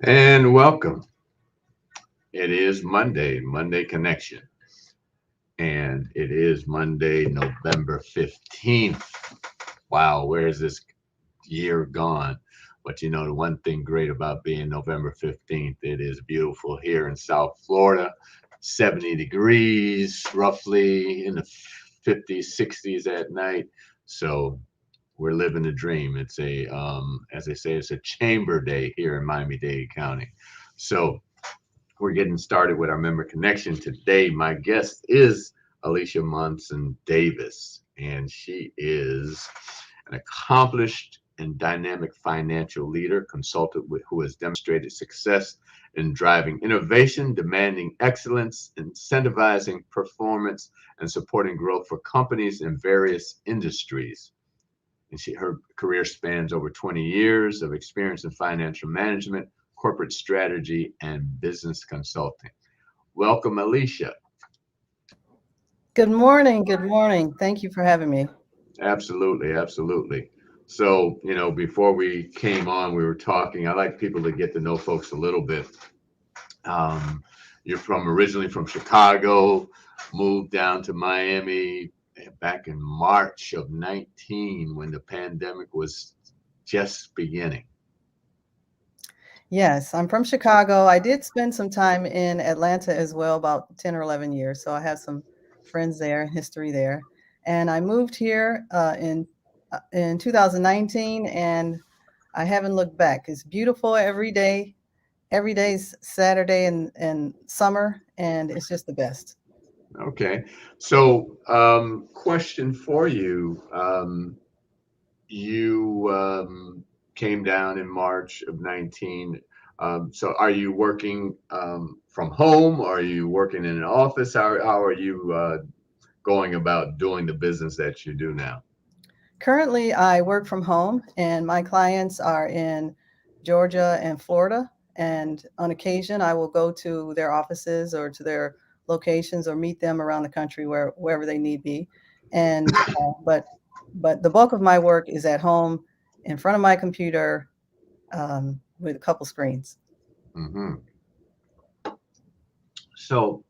And welcome. It is Monday, Monday Connection, and it is Monday, November 15th. Wow, where is this year gone? But the one thing great about being November 15th, it is beautiful here in South Florida, 70 degrees, roughly in the 50s, 60s at night. So we're living the dream. It's as they say, it's a chamber day here in Miami-Dade County. So we're getting started with our member connection today. My guest is Alesia Monson Davis, and she is an accomplished and dynamic financial leader, consultant who has demonstrated success in driving innovation, demanding excellence, incentivizing performance, and supporting growth for companies in various industries. And her career spans over 20 years of experience in financial management, corporate strategy, and business consulting. Welcome, Alicia. Good morning. Good morning. Thank you for having me. Absolutely, absolutely. So, before we came on, we were talking. I like people to get to know folks a little bit. Um, you're originally from Chicago, moved down to Miami back in March of 19 when the pandemic was just beginning. Yes, I'm from Chicago. I did spend some time in Atlanta as well, about 10 or 11 years. So I have some friends there and history there. And I moved here in 2019, and I haven't looked back. It's beautiful every day. Every day's Saturday and summer, and it's just the best. Okay. So, question for you. You came down in March of 19. So, are you working from home? Are you working in an office? How are you going about doing the business that you do now? Currently, I work from home, and my clients are in Georgia and Florida. And on occasion, I will go to their offices or to their locations or meet them around the country wherever they need be. And but the bulk of my work is at home in front of my computer with a couple screens. Hmm. So,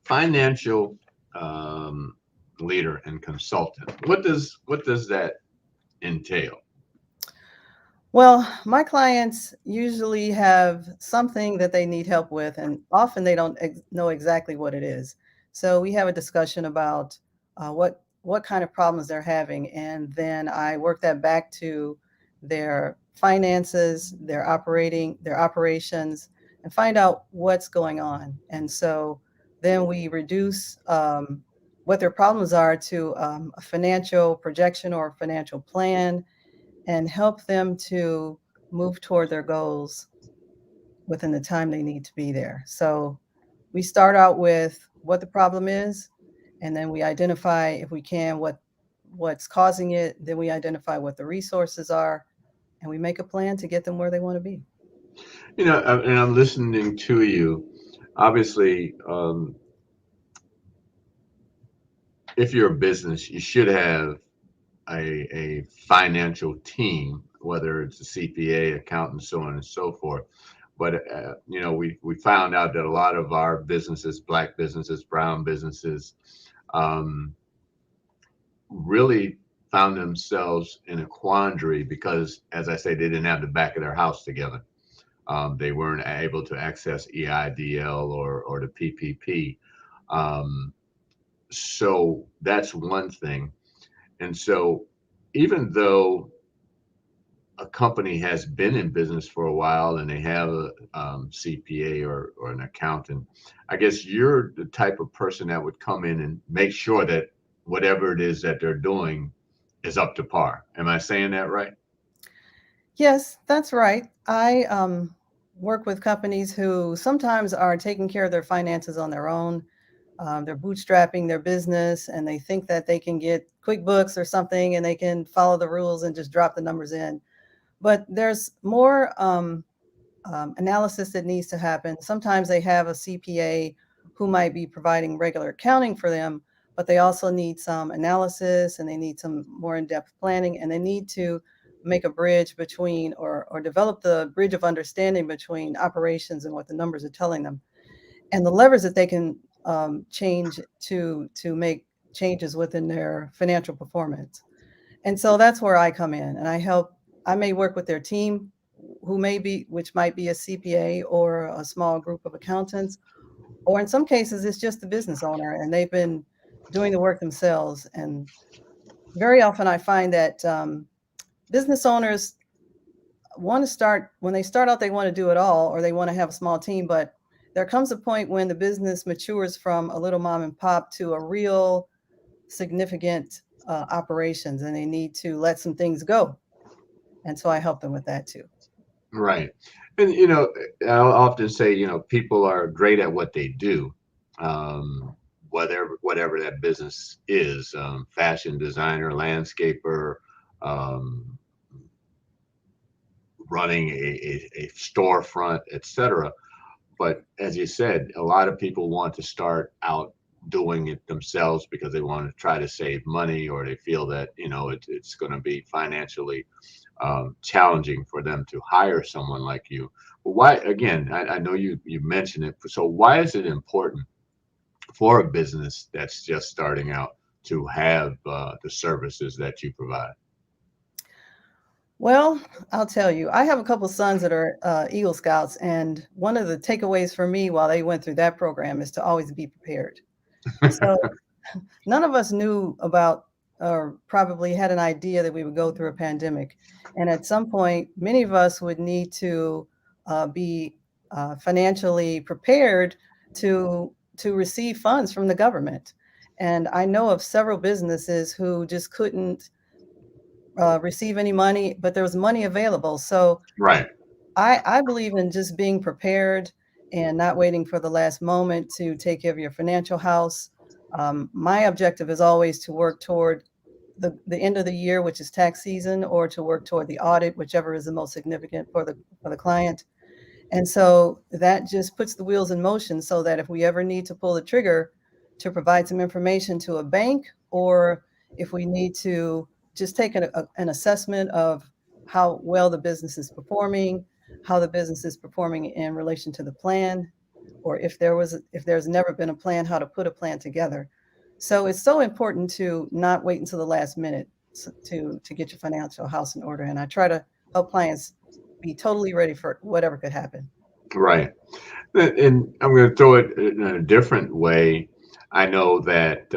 financial um, leader and consultant. What does that entail? Well, my clients usually have something that they need help with, and often they don't know exactly what it is. So we have a discussion about what kind of problems they're having, and then I work that back to their finances, their operations, and find out what's going on. And so then we reduce what their problems are to a financial projection or financial plan and help them to move toward their goals within the time they need to be there. So we start out with what the problem is, and then we identify, if we can, what's causing it. Then we identify what the resources are, and we make a plan to get them where they want to be. And I'm listening to you. Obviously, if you're a business, you should have a financial team, whether it's a CPA, accountant, so on and so forth. But we found out that a lot of our businesses, black businesses, brown businesses, um, really found themselves in a quandary because, as I say, they didn't have the back of their house together. They weren't able to access EIDL or the PPP. Um, so that's one thing. And so, even though a company has been in business for a while and they have a CPA or an accountant, I guess you're the type of person that would come in and make sure that whatever it is that they're doing is up to par. Am I saying that right? Yes, that's right. I work with companies who sometimes are taking care of their finances on their own. They're bootstrapping their business and they think that they can get QuickBooks or something and they can follow the rules and just drop the numbers in. But there's more analysis that needs to happen. Sometimes they have a CPA who might be providing regular accounting for them, but they also need some analysis and they need some more in depth planning and they need to make a bridge between or develop the bridge of understanding between operations and what the numbers are telling them, and the levers that they can change to make changes within their financial performance. And so that's where I come in, and I help. I may work with their team, which might be a CPA or a small group of accountants, or in some cases, it's just the business owner, and they've been doing the work themselves. And very often, I find that business owners want to start when they start out, they want to do it all, or they want to have a small team. But there comes a point when the business matures from a little mom and pop to a real significant operations, and they need to let some things go. And so I help them with that too. Right. And, you know, I'll often say, you know, people are great at what they do, whatever that business is, fashion designer, landscaper, um, running a storefront, etc. But as you said, a lot of people want to start out doing it themselves because they want to try to save money, or they feel that, you know, it's going to be financially challenging for them to hire someone like you. But why, again, I know you mentioned it. So why is it important for a business that's just starting out to have the services that you provide? Well, I'll tell you, I have a couple sons that are Eagle Scouts, and one of the takeaways for me while they went through that program is to always be prepared. So none of us knew about or probably had an idea that we would go through a pandemic. And at some point, many of us would need to be financially prepared to receive funds from the government. And I know of several businesses who just couldn't receive any money, but there was money available. So Right. I believe in just being prepared and not waiting for the last moment to take care of your financial house. My objective is always to work toward the end of the year, which is tax season, or to work toward the audit, whichever is the most significant for the client. And so that just puts the wheels in motion so that if we ever need to pull the trigger to provide some information to a bank, or if we need to just take an assessment of how well the business is performing, how the business is performing in relation to the plan, or if there's never been a plan, how to put a plan together. So it's so important to not wait until the last minute to get your financial house in order. And I try to help clients be totally ready for whatever could happen. Right. And I'm going to throw it in a different way. I know that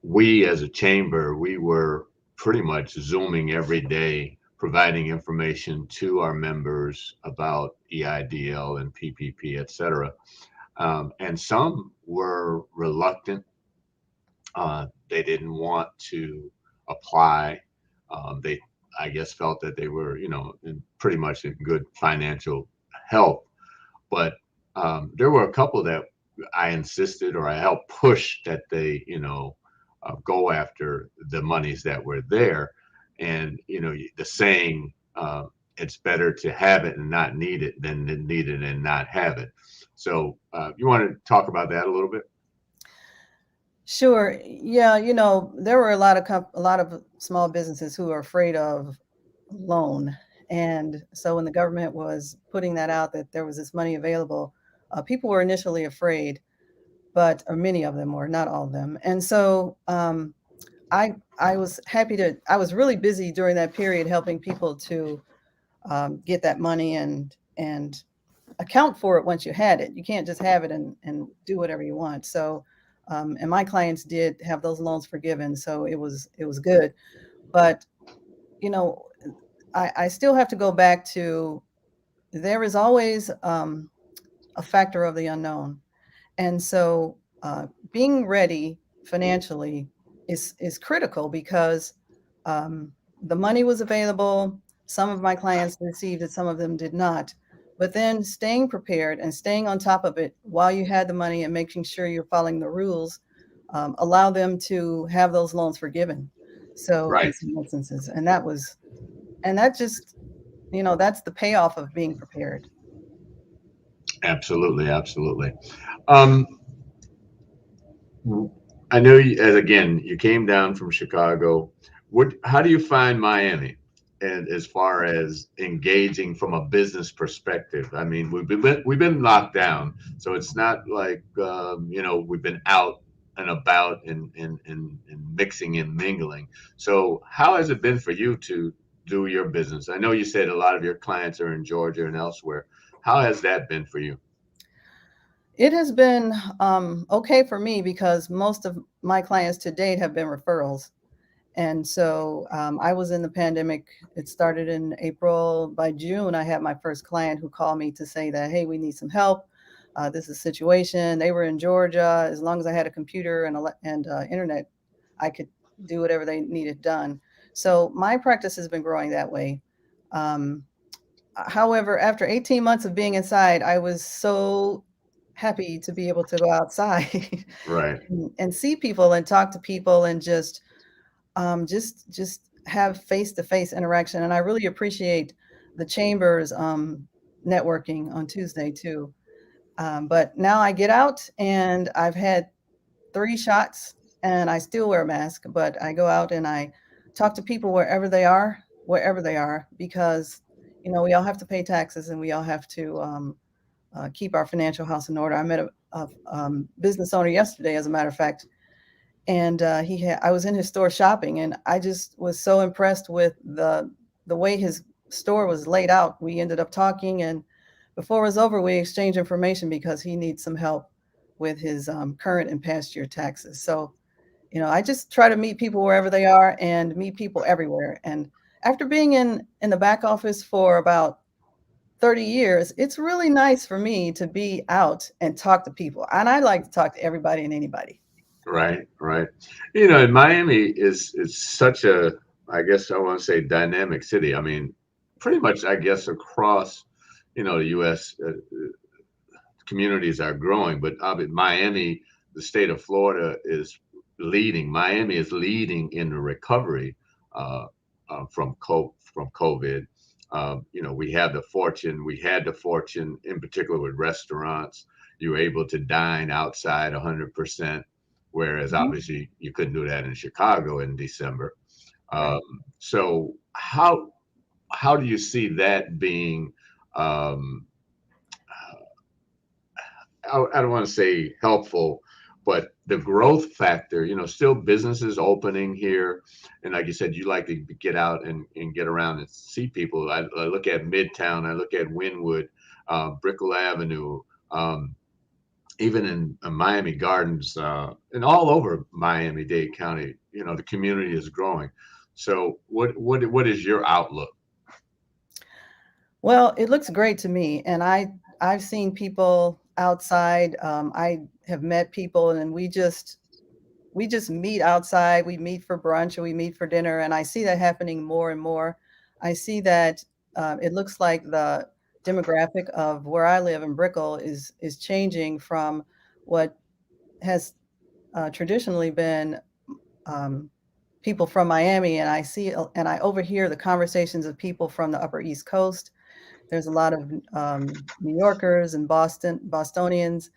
we as a chamber, we were pretty much Zooming every day, providing information to our members about EIDL and PPP, et cetera. And some were reluctant. They didn't want to apply. They, I guess, felt that they were, you know, pretty much in good financial health. But there were a couple that I insisted or I helped push that they, you know, go after the monies that were there. And, you know, the saying, it's better to have it and not need it than to need it and not have it. So you want to talk about that a little bit? Sure. Yeah, there were a lot of small businesses who are afraid of loan. And so when the government was putting that out that there was this money available, people were initially afraid, but or many of them were, not all of them. And so I was I was really busy during that period helping people to get that money and account for it once you had it. You can't just have it and do whatever you want. So, and my clients did have those loans forgiven, so it was good. But you know, I still have to go back to there is always a factor of the unknown. And so being ready financially is critical because um, the money was available. Some of my clients received it, some of them did not. But then staying prepared and staying on top of it while you had the money and making sure you're following the rules allow them to have those loans forgiven. So in Right. some instances, and that just, that's the payoff of being prepared. Absolutely. Absolutely. Um, I know you, as again, you came down from Chicago. How do you find Miami? and as far as engaging from a business perspective, I mean, we've been locked down, so it's not like we've been out and about and mixing and mingling. So how has it been for you to do your business? I know you said a lot of your clients are in Georgia and elsewhere. How has that been for you? It has been okay for me because most of my clients to date have been referrals. And so I was in the pandemic. It started in April. By June, I had my first client who called me to say that, hey, we need some help. This is a situation. They were in Georgia. As long as I had a computer and internet, I could do whatever they needed done. So my practice has been growing that way. Um, However, after 18 months of being inside, I was so happy to be able to go outside Right. and see people and talk to people and just have face-to-face interaction, and I really appreciate the chamber's, networking on Tuesday too. But now I get out and I've had 3 shots and I still wear a mask, but I go out and I talk to people wherever they are, because, we all have to pay taxes and we all have to, keep our financial house in order. I met a business owner yesterday, as a matter of fact, and I was in his store shopping, and I just was so impressed with the way his store was laid out. We ended up talking, and before it was over, we exchanged information because he needs some help with his current and past year taxes. So, I just try to meet people wherever they are and meet people everywhere. And after being in the back office for about 30 years, it's really nice for me to be out and talk to people. And I like to talk to everybody and anybody. Right, right. And Miami is such a, I guess I want to say, dynamic city. I mean, pretty much, I guess, across, the U.S. Communities are growing, but Miami, the state of Florida, is leading. Miami is leading in the recovery uh, from COVID. We had the fortune, in particular with restaurants. You were able to dine outside 100%, whereas Mhm. obviously you couldn't do that in Chicago in December. Um, Right. so how do you see that being? Um, I don't want to say helpful, but the growth factor, still businesses opening here. And like you said, you like to get out and get around and see people. I look at Midtown, I look at Wynwood, Brickell Avenue, um, even in Miami Gardens, and all over Miami-Dade County, the community is growing. So what is your outlook? Well, it looks great to me, and I've seen people outside. I have met people, and we just meet outside. We meet for brunch or we meet for dinner, and I see that happening more and more. I see that it looks like the demographic of where I live in Brickell is changing from what has traditionally been um, people from Miami, and and I overhear the conversations of people from the Upper East Coast. There's a lot of New Yorkers and Bostonians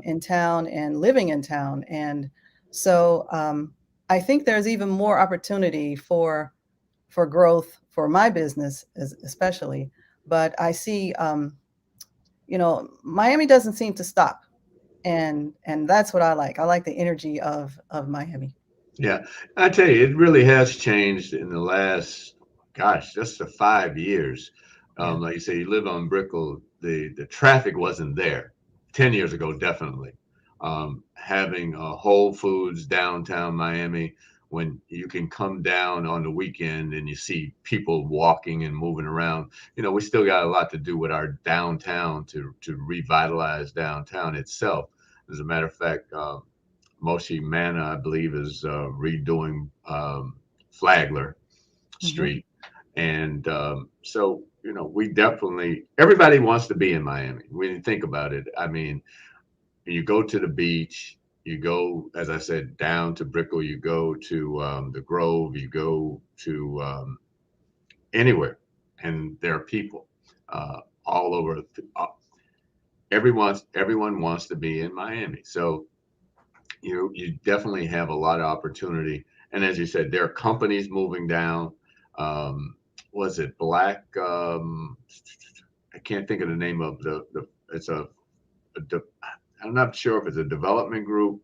in town and living in town, and so I think there's even more opportunity for growth for my business, especially. But I see, Miami doesn't seem to stop, and that's what I like. I like the energy of Miami. Yeah, I tell you, it really has changed in the last, gosh, just the 5 years. Yeah. Like you say, you live on Brickell, the traffic wasn't there 10 years ago, definitely. Having Whole Foods downtown Miami, when you can come down on the weekend and you see people walking and moving around, we still got a lot to do with our downtown to revitalize downtown itself. As a matter of fact, Moshi Mana, I believe, is redoing Flagler Hmm. Street. And so, we definitely, everybody wants to be in Miami. When you think about it, I mean, you go to the beach, you go, as I said, down to Brickell, you go to the Grove, you go to anywhere, and there are people all over. Everyone wants to be in Miami. So you definitely have a lot of opportunity. And as you said, there are companies moving down. Um, was it Black? I can't think of the name of the it's a de- I'm not sure if it's a development group.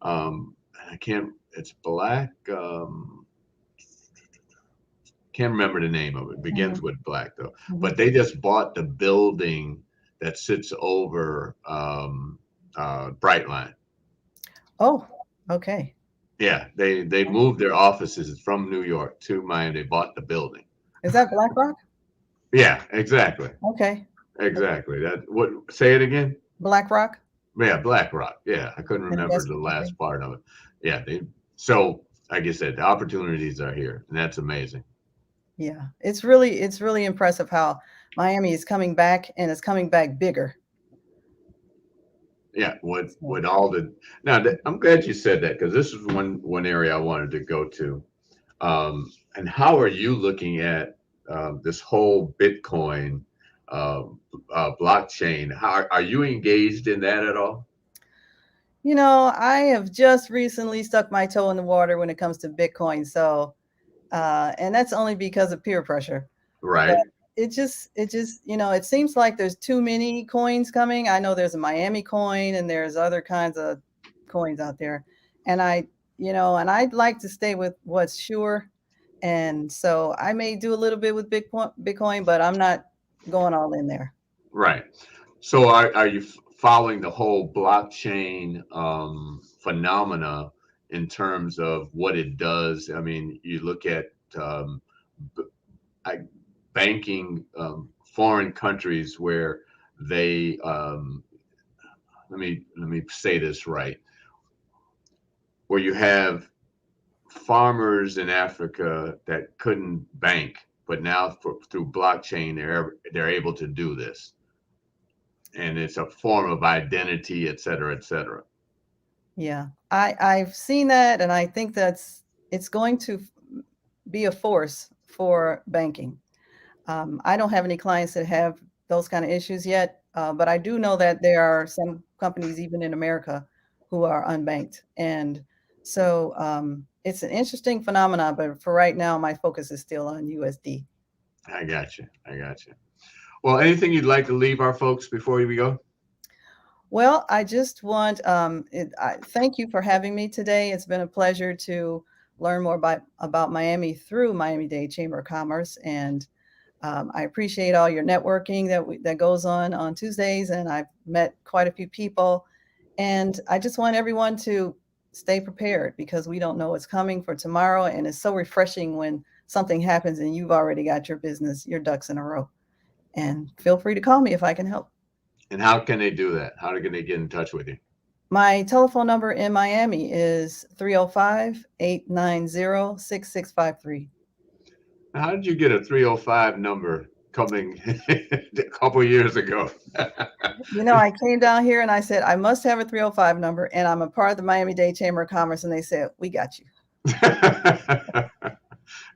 I can't. It's Black. Can't remember the name of it. Begins Mhm, with Black though. mhm. But they just bought the building that sits over Brightline. Oh, okay. Yeah, they moved their offices from New York to Miami. They bought the building. Is that BlackRock? Yeah, exactly, Okay. exactly. That what? Say it again. BlackRock, Yeah, BlackRock. Yeah, I couldn't an remember the investment company. last part of it. Yeah, they. So like I said, the opportunities are here, and that's amazing. Yeah, it's really impressive how Miami is coming back and it's coming back bigger. Yeah, So, with all the now, I'm glad you said that because this is one area I wanted to go to. And how are you looking at this whole Bitcoin uh, blockchain? How are you engaged in that at all? I have just recently stuck my toe in the water when it comes to Bitcoin. So, and that's only because of peer pressure. But Right, it seems like there's too many coins coming. I know there's a Miami coin and there's other kinds of coins out there. And and I'd like to stay with what's sure. And so I may do a little bit with Bitcoin, but I'm not going all in there. right. So are you following the whole blockchain phenomena in terms of what it does? I mean, you look at b- I- banking foreign countries where they let me say this right, where you have farmers in Africa that couldn't bank, but now through blockchain they're able to do this, and it's a form of identity, et cetera, et cetera. Yeah. I've seen that and I think it's going to be a force for banking. I don't have any clients that have those kind of issues yet, but I do know that there are some companies, even in America, who are unbanked. And so it's an interesting phenomenon, but for right now, my focus is still on USD. I got you. I got you. Well, anything you'd like to leave our folks before we go? Well, I just want thank you for having me today. It's been a pleasure to learn more about Miami through Miami-Dade Chamber of Commerce, and I appreciate all your networking that goes on Tuesdays, and I've met quite a few people. And I just want everyone to stay prepared because we don't know what's coming for tomorrow, and it's so refreshing when something happens and you've already got your ducks in a row. And feel free to call me if I can help. And how can they do that? How can they get in touch with you? My telephone number in Miami is 305-890-6653. Now, how did you get a 305 number coming a couple years ago? I came down here and I said, I must have a 305 number, and I'm a part of the Miami-Dade Chamber of Commerce. And they said, we got you.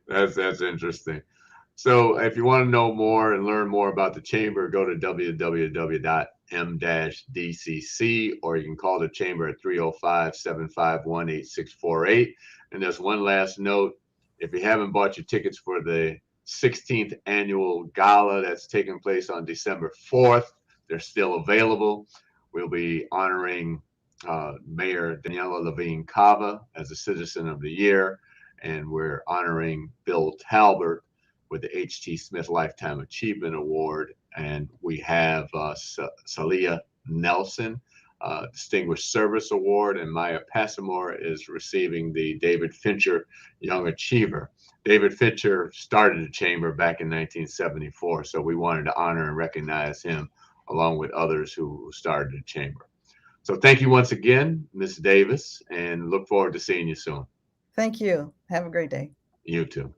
That's interesting. So if you want to know more and learn more about the chamber, go to www.m-dcc, or you can call the chamber at 305-751-8648. And there's one last note. If you haven't bought your tickets for the 16th annual gala that's taking place on December 4th, they're still available. We'll be honoring Mayor Daniela Levine Cava as a Citizen of the Year, and we're honoring Bill Talbert with the H.T. Smith Lifetime Achievement Award. And we have Salia Nelson, Distinguished Service Award, and Maya Passamore is receiving the David Fincher Young Achiever. David Fincher started the chamber back in 1974, so we wanted to honor and recognize him along with others who started the chamber. So thank you once again, Ms. Davis, and look forward to seeing you soon. Thank you. Have a great day. You too.